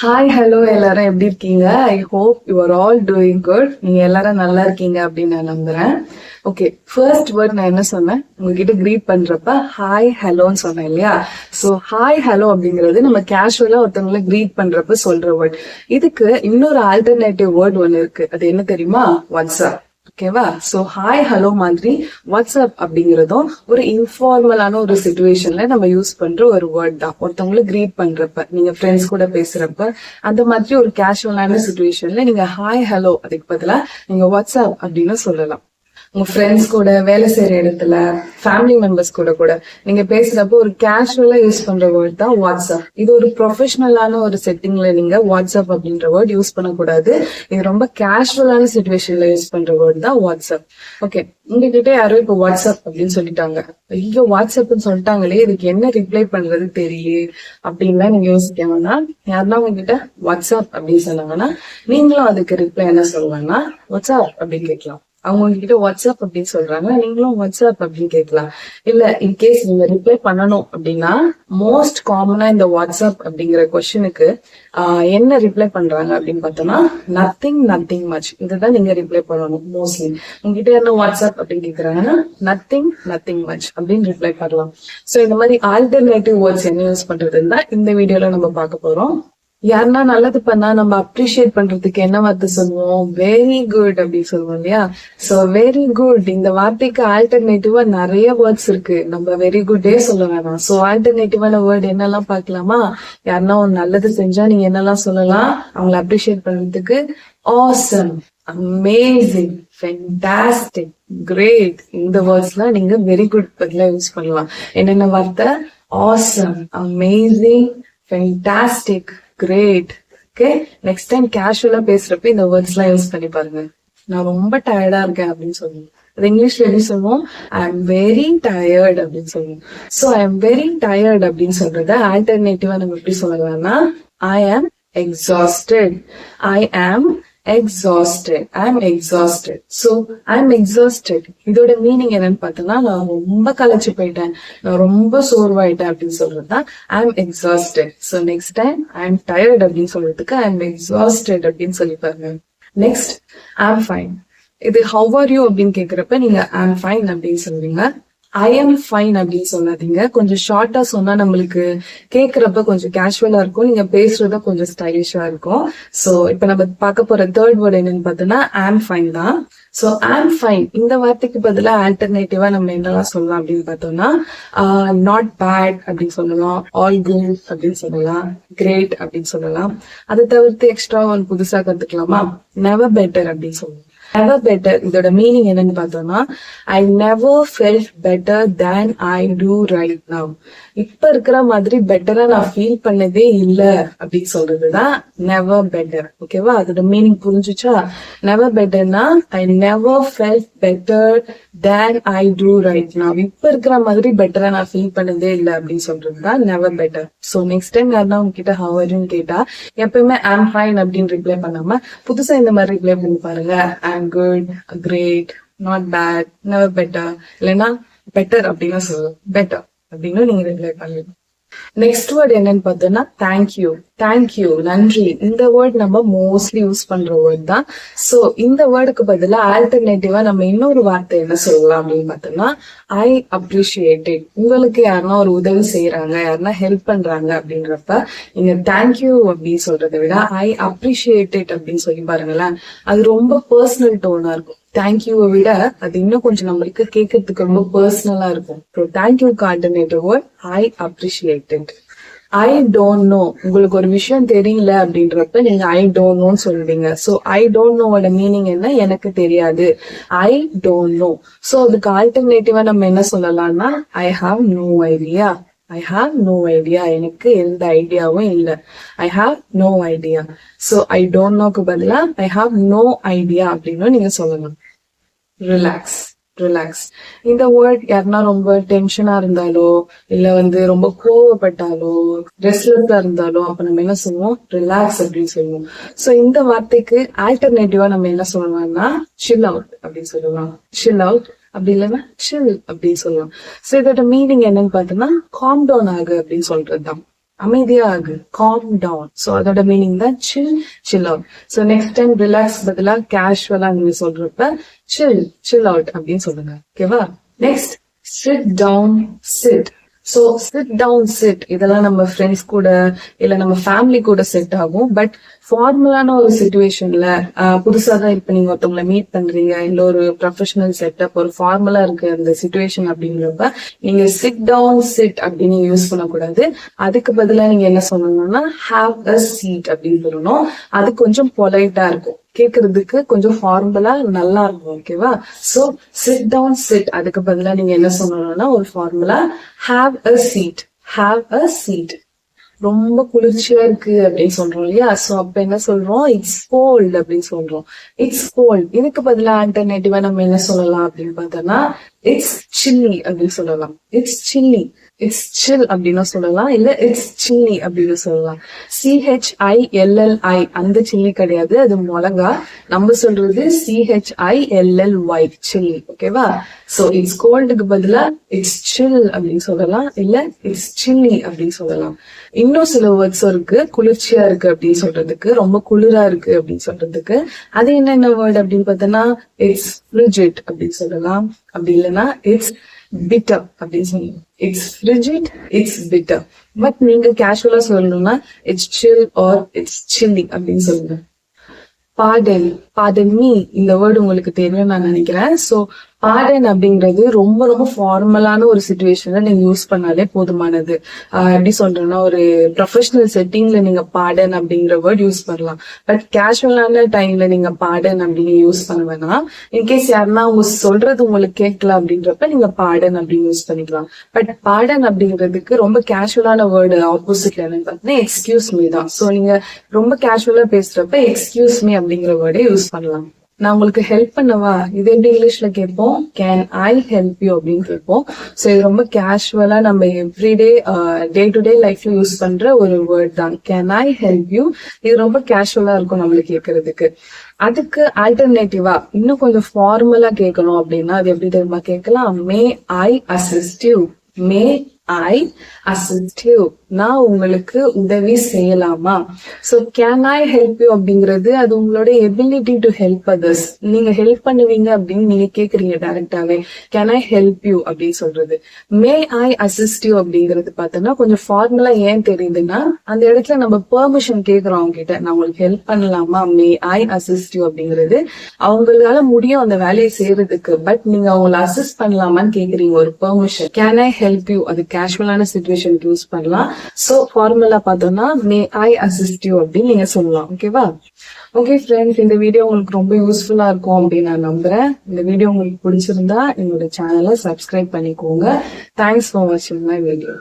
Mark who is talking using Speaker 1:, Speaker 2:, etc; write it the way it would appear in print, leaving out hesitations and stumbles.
Speaker 1: Hi hello எல்லாரும் எப்படி இருக்கீங்க? I hope you are all doing good. நீங்க எல்லாரும் நல்லா இருக்கீங்க அப்படின்னு நான் நம்புறேன். ஓகே, ஃபர்ஸ்ட் வேர்ட் நான் என்ன சொன்னேன்? உங்ககிட்ட கிரீட் பண்றப்ப ஹாய் ஹலோன்னு சொன்னேன் இல்லையா? ஸோ ஹாய் ஹலோ அப்படிங்கிறது நம்ம கேஷுவலா ஒருத்தவங்களை கிரீட் பண்றப்ப சொல்ற வேர்ட். இதுக்கு இன்னொரு ஆல்டர்னேட்டிவ் வேர்ட் ஒன்று இருக்கு. அது என்ன தெரியுமா? வாட்ஸ்அப். ஓகேவா? சோ ஹாய் ஹலோ மாதிரி வாட்ஸ்அப் அப்படிங்கறதும் ஒரு இன்ஃபார்மலான ஒரு சிச்சுவேஷன்ல நம்ம யூஸ் பண்ற ஒரு வேர்ட் தான். ஒருத்தவங்களை கிரீட் பண்றப்ப, நீங்க ஃப்ரெண்ட்ஸ் கூட பேசுறப்ப, அந்த மாதிரி ஒரு கேஷுவலான சிச்சுவேஷன்ல நீங்க ஹாய் ஹலோ அதுக்கு பதிலா நீங்க வாட்ஸ்அப் அப்படின்னு சொல்லலாம். உங்க ஃப்ரெண்ட்ஸ் கூட, வேலை செய்யற இடத்துல, ஃபேமிலி மெம்பர்ஸ் கூட நீங்க பேசுறப்போ ஒரு கேஷுவலா யூஸ் பண்ற வேர்ட் தான் வாட்ஸ்அப். இது ஒரு ப்ரொஃபஷனலான ஒரு செட்டிங்ல நீங்க வாட்ஸ்அப் அப்படின்ற வேர்ட் யூஸ் பண்ணக்கூடாது. இது ரொம்ப கேஷுவலான சிச்சுவேஷன்ல யூஸ் பண்ற வேர்ட் தான் வாட்ஸ்அப். ஓகே, உங்ககிட்ட யாரும் இப்போ வாட்ஸ்அப் அப்படின்னு சொல்லிட்டாங்க. ஐயோ வாட்ஸ்அப்னு சொல்லிட்டாங்களே, இதுக்கு என்ன ரிப்ளை பண்றது தெரியல அப்படின்லாம் நீங்க யோசிக்காங்கன்னா, யாருன்னா உங்ககிட்ட வாட்ஸ்அப் அப்படின்னு சொன்னாங்கன்னா நீங்களும் அதுக்கு ரிப்ளை என்ன சொல்லுவாங்கன்னா வாட்ஸ்அப் அப்படின்னு கேட்கலாம். அவங்க உங்ககிட்ட வாட்ஸ்அப் அப்படின்னு சொல்றாங்க, நீங்களும் வாட்ஸ்அப் அப்படின்னு கேட்கலாம். இல்ல இன்கேஸ் நீங்க ரிப்ளை பண்ணணும் அப்படின்னா மோஸ்ட் காமனா இந்த வாட்ஸ்அப் அப்படிங்கிற கொஸ்டினுக்கு என்ன ரிப்ளை பண்றாங்க அப்படின்னு பார்த்தோம்னா நத்திங் மச். இதுதான் நீங்க ரிப்ளை பண்ணணும். மோஸ்ட்லி உங்ககிட்ட என்ன வாட்ஸ்அப் அப்படின்னு கேக்குறாங்கன்னா நத்திங் மச் அப்படின்னு ரிப்ளை பண்ணலாம். சோ இந்த மாதிரி ஆல்டர்னேட்டிவ் வேர்ட்ஸ் என்ன யூஸ் பண்றதுன்னு தான் இந்த வீடியோல நம்ம பார்க்க போறோம். யாருன்னா நல்லது பண்ணா நம்ம அப்ரிஷியேட் பண்றதுக்கு என்ன வார்த்தை சொல்லுவோம்? வெரி குட் அப்படின்னு சொல்லுவோம் இல்லையா? சோ வெரி குட் இந்த வார்த்தைக்கு ஆல்டர்னேட்டிவா நிறைய வேர்ட்ஸ் இருக்கு. நம்ம வெரி குட்டே சொல்ல வேணாம். சோ ஆல்டர்னேட்டிவான வேர்ட் என்னெல்லாம் பார்க்கலாமா? யாருன்னா ஒரு நல்லது செஞ்சா நீங்க என்னெல்லாம் சொல்லலாம் அவங்களை அப்ரிஷியேட் பண்றதுக்கு? Awesome, amazing, fantastic, great. இந்த வேர்ட்ஸ் எல்லாம் நீங்க வெரி குட் பதிலா யூஸ் பண்ணலாம். என்னென்ன வார்த்தை? Awesome, amazing, fantastic, great. Okay, next time கேஷுவலா பேசுறப்ப இந்த வேர்ட்ஸ் எல்லாம் யூஸ் பண்ணி பாருங்க. நான் ரொம்ப டயர்டா இருக்கேன் அப்படின்னு சொல்லுவோம். அது இங்கிலீஷ்ல எப்படி சொல்லுவோம்? ஐ எம் வெரி டயர்ட் அப்படின்னு சொல்லுவோம். So I am very tired அப்படின்னு சொல்றத ஆல்டர்னேட்டிவா நம்ம எப்படி சொல்லலாம்னா ஐ ஆம் எக்ஸாஸ்டட். ஐ ஆம் exhausted. I'm exhausted. So I'm exhausted. இதோட மீனிங் என்னன்னு பார்த்தோம்னா நான் ரொம்ப களைச்சு போயிட்டேன், நான் ரொம்ப சோர்வாயிட்டேன் அப்படின்னு சொல்றதுதான் I'm exhausted. So next time I'm tired அப்படின்னு சொல்றதுக்கு I'm exhausted அப்படின்னு சொல்லி பாருங்க. Next I'm fine. இது how are you அப்படின்னு கேக்குறப்ப நீங்க I'm fine அப்படின்னு சொல்றீங்க. ஐ எம் ஃபைன் அப்படின்னு சொல்லாதீங்க. கொஞ்சம் ஷார்ட்டா சொன்னா நம்மளுக்கு கேக்குறப்ப கொஞ்சம் கேஷுவலா இருக்கும், நீங்க பேசுறத கொஞ்சம் ஸ்டைலிஷா இருக்கும். சோ இப்ப நம்ம பார்க்க போற தேர்ட் வேர்ட் என்னன்னு பார்த்தோம்னா ஆம் ஃபைன் தான். சோ ஆம் ஃபைன் இந்த வார்த்தைக்கு பதிலா ஆல்டர்னேட்டிவா நம்ம என்னெல்லாம் சொல்லலாம் அப்படின்னு பார்த்தோம்னா நாட் பேட் அப்படின்னு சொல்லலாம், ஆல் குட் அப்படின்னு சொல்லலாம், கிரேட் அப்படின்னு சொல்லலாம். அதை தவிர்த்து எக்ஸ்ட்ரா ஒன்று புதுசா கத்துக்கலாமா? நெவர் பெட்டர் அப்படின்னு சொல்லலாம். நெவர் பெட்டர் இதோட மீனிங் என்னன்னு பார்த்தோம்னா I never felt better than I do right now. இப்ப இருக்கிற மாதிரி பெட்டரா நான் ஃபீல் பண்ணதே இல்ல அப்படின்னு சொல்றதுதான் நெவர் பெட்டர். ஓகேவா? அதோட மீனிங் புரிஞ்சுச்சா? நெவர் பெட்டர்னா I never felt better than I do right now. இப்ப இருக்கிற மாதிரி பெட்டரா நான் ஃபீல் பண்ணதே இல்லை அப்படின்னு சொல்றதுதான் never better. So next time யாருன்னா உங்ககிட்ட ஹவ் ஆர் யூன்னு கேட்டா எப்பயுமே ஐம் ஃபைன் அப்படின்னு ரிப்ளை பண்ணாம புதுசா இந்த மாதிரி ரிப்ளை பண்ணி பாருங்க. I'm good, great, not bad, never better. இல்லைன்னா better அப்படின்னு சொல்லுவோம். better அப்படின்னு நீங்க ரிப்ளை பண்ணுங்க. நெக்ஸ்ட் வேர்ட் என்னன்னு பார்த்தோம்னா தேங்க்யூ. தேங்க்யூ, நன்றி. இந்த வேர்ட் நம்ம மோஸ்ட்லி யூஸ் பண்ற வேர்ட் தான். சோ இந்த வேர்டுக்கு பதிலா ஆல்டர்னேட்டிவா நம்ம இன்னொரு வார்த்தை என்ன சொல்லலாம் அப்படின்னு பார்த்தோம்னா ஐ அப்ரிஷியேட்டட். உங்களுக்கு யாருன்னா ஒரு உதவி செய்யறாங்க, யாருன்னா ஹெல்ப் பண்றாங்க அப்படின்றப்ப நீங்க தேங்க்யூ அப்படின்னு சொல்றதை விட ஐ அப்ரிஷியேட்டட் அப்படின்னு சொல்லி பாருங்களேன். அது ரொம்ப பர்சனல் டோனா இருக்கும். தேங்க்யூவை விட அது இன்னும் கொஞ்சம் நம்மளுக்கு கேட்கறதுக்கு ரொம்ப பர்சனலா இருக்கும். ஸோ தேங்க்யூக்கு alternative word I appreciated. I don't know, உங்களுக்கு ஒரு விஷயம் தெரியல அப்படின்றப்ப நீங்க ஐ டோன்ட் நோன்னு சொல்றீங்க. சோ ஐ டோன்ட் நோவோட மீனிங் என்ன? எனக்கு தெரியாது. ஐ டோன்ட் நோ. சோ அதுக்கு ஆல்டர்னேட்டிவா நம்ம என்ன சொல்லலாம்னா I have no idea. I have no idea, எனக்கு எந்த ஐடியாவும் இல்லை. I have no idea. So I don't நோக்கு பதிலா ஐ ஹாவ் நோ ஐடியா அப்படின்னு நீங்க சொல்லணும். ரிலாக்ஸ். ரிலாக்ஸ் இந்த வேர்ட் யாருன்னா ரொம்ப டென்ஷனா இருந்தாலோ இல்ல ரொம்ப கோவப்பட்டாலோ ரெஸ்ட்லெஸ்ஸா இருந்தாலோ அப்ப நம்ம என்ன சொல்லுவோம்? ரிலாக்ஸ் அப்படின்னு சொல்லுவோம். சோ இந்த வார்த்தைக்கு ஆல்டர்னேட்டிவா நம்ம என்ன சொல்லுவோம்னா சில் அவுட் அப்படின்னு சொல்லுவோம். சில் அவுட் அப்படி இல்லைன்னா சில் அப்படின்னு சொல்லுவோம். சோ இதோட மீனிங் என்னன்னு பார்த்தோம்னா காம் டவுன் ஆகு அப்படின்னு சொல்றதுதான். அமைதியா ஆகு, calm down. So அதோட மீனிங் தான் chill out. So next time relax பதிலா கேஷுவலா நீங்க சொல்றப்ப chill out அப்படின்னு சொல்லுங்க. ஓகேவா? Next sit down, sit. So sit down sit இதெல்லாம் நம்ம ஃப்ரெண்ட்ஸ் கூட இல்ல நம்ம ஃபேமிலி கூட செட் ஆகும். பட் ஃபார்மலான ஒரு சுச்சுவேஷன்ல புதுசா தான் இப்ப நீங்க ஒருத்தவங்களை மீட் பண்றீங்க, இல்ல ஒரு ப்ரொஃபஷனல் செட்டப் ஒரு ஃபார்மலா இருக்கு அந்த சுச்சுவேஷன் அப்படிங்கிறப்ப நீங்க சிட் டவுன் சிட் அப்படின்னு யூஸ் பண்ணக்கூடாது. அதுக்கு பதிலா நீங்க என்ன சொல்லணும்னா ஹாவ் அ சீட் அப்படின்னு சொல்லணும். அது கொஞ்சம் பொலைட்டா இருக்கும், கேக்குறதுக்கு கொஞ்சம் ஃபார்மலா நல்லா இருக்கும். ஓகேவா? சோ சிட் டவுன் சிட் அதுக்கு பதிலா நீங்க என்ன சொல்லணும்னா ஒரு formula have a seat. Have a seat. ரொம்ப குளிர்ச்சியா இருக்கு அப்படின்னு சொல்றோம் இல்லையா? சோ அப்ப என்ன சொல்றோம்? இட்ஸ் கோல்ட் அப்படின்னு சொல்றோம். It's cold. இதுக்கு பதிலா ஆல்டர்னேட்டிவா நம்ம என்ன சொல்லலாம் அப்படின்னு பார்த்தோம்னா இட்ஸ் சில்லி அப்படின்னு சொல்லலாம். இட்ஸ் சில்லி, இட்ஸ் சில் அப்படின்னு சொல்லலாம், இல்ல இட்ஸ் சில்லி அப்படின்னு சொல்லலாம். CHILLI அந்த சில்லி கிடையாது, அது மிளகா. நம்ம சொல்றது CHILLY சில்லி. ஓகேவா? சோ இட்ஸ் கோல்டுக்கு பதிலா இட்ஸ் சில் அப்படின்னு சொல்லலாம், இல்ல இட்ஸ் சில்லி அப்படின்னு சொல்லலாம். இன்னும் சில வேர்ட்ஸ் இருக்கு குளிர்ச்சியா இருக்கு அப்படின்னு சொல்றதுக்கு, ரொம்ப குளிரா இருக்கு அப்படின்னு சொல்றதுக்கு. அது என்னென்ன வேர்ட் அப்படின்னு பார்த்தோம்னா இட்ஸ் ஃப்ரிஜிட் அப்படின்னு சொல்லலாம், அப்படி இல்லைன்னா இட்ஸ் bitter அப்படின்னு சொல்லணும். It's frigid, it's bitter. But நீங்க கேஷுவலா சொல்லணும்னா it's chill or it's chilly அப்படின்னு சொல்லுங்க. pardon me இந்த வேர்டு உங்களுக்கு தெரியும் நான் நினைக்கிறேன். சோ pardon அப்படிங்கிறது ரொம்ப ரொம்ப ஃபார்மலான ஒரு சுச்சுவேஷன்ல நீங்க யூஸ் பண்ணாலே போதுமானது. எப்படி சொல்றேன்னா ஒரு ப்ரொஃபஷனல் செட்டிங்ல நீங்க pardon அப்படிங்கிற வேர்ட் யூஸ் பண்ணலாம். பட் கேஷுவலான டைம்ல நீங்க pardon அப்படின்னு யூஸ் பண்ண வேணாம். இன்கேஸ் யாருன்னா அவங்க சொல்றது உங்களுக்கு கேட்கல அப்படின்றப்ப நீங்க pardon அப்படின்னு யூஸ் பண்ணிக்கலாம். பட் pardon அப்படிங்கிறதுக்கு ரொம்ப கேஷுவலான வேர்டு ஆப்போசிட்ல என்னன்னு பார்த்தீங்கன்னா எக்ஸ்கியூஸ் மீ தான். சோ நீங்க ரொம்ப கேஷுவலா பேசுறப்ப எக்ஸ்கியூஸ் மீ அப்படிங்கிற வேர்டை யூஸ் பண்ணலாம். நான் உங்களுக்கு ஹெல்ப் பண்ணவா, இது எப்படி இங்கிலீஷ்ல கேட்போம்? கேன் ஐ ஹெல்ப் யூ அப்படின்னு கேட்போம். ஸோ இது ரொம்ப கேஷுவலா நம்ம எவ்ரிடே டே டு டே லைஃப்ல யூஸ் பண்ற ஒரு வேர்ட் தான் கேன் ஐ ஹெல்ப் யூ. இது ரொம்ப கேஷுவலா இருக்கும் நம்மளுக்கு கேட்கறதுக்கு. அதுக்கு ஆல்டர்னேட்டிவா இன்னும் கொஞ்சம் ஃபார்மலா கேட்கணும் அப்படின்னா அது எப்படி தெரியுமா கேட்கலாம்? May I assist you. May I assist you. நான் உங்களுக்கு உதவி செய்யலாமா? So can I help you அப்படிங்கிறது அது உங்களோட எபிலிட்டி டு ஹெல்ப் அதர்ஸ். நீங்க ஹெல்ப் பண்ணுவீங்க அப்படின்னு நீங்க கேக்குறீங்க டைரக்டாவே. கேன் ஐ ஹெல்ப் யூ அப்படின்னு சொல்றது. மே ஐ அசிஸ்ட் யூ அப்படிங்கிறது பார்த்தோம்னா கொஞ்சம் ஃபார்முலா ஏன் தெரியுதுன்னா அந்த இடத்துல நம்ம பெர்மிஷன் கேட்கிறோம் அவங்க கிட்ட, நான் உங்களுக்கு ஹெல்ப் பண்ணலாமா? மே ஐ அசிஸ்ட் யூ அப்படிங்கிறது அவங்களால முடியும் அந்த வேலையை செய்யறதுக்கு. பட் நீங்க அவங்களை அசிஸ்ட் பண்ணலாமான்னு கேக்குறீங்க, ஒரு permission. Can I help you அது கேஷுவலான சிச்சுவேஷனுக்கு யூஸ் பண்ணலாம். சோ ஃபார்முலா பார்த்தோம்னா மே ஐ அசிஸ்ட் யூ அப்படின்னு நீங்க சொல்லலாம். ஓகேவா? ஓகே ஃப்ரெண்ட்ஸ், இந்த வீடியோ உங்களுக்கு ரொம்ப யூஸ்ஃபுல்லா இருக்கும் அப்படின்னு நான் நம்புறேன். இந்த வீடியோ உங்களுக்கு பிடிச்சிருந்தா என்னோட சேனலை சப்ஸ்கிரைப் பண்ணிக்கோங்க. தேங்க்ஸ் ஃபார் வாட்சிங் மை வீடியோ.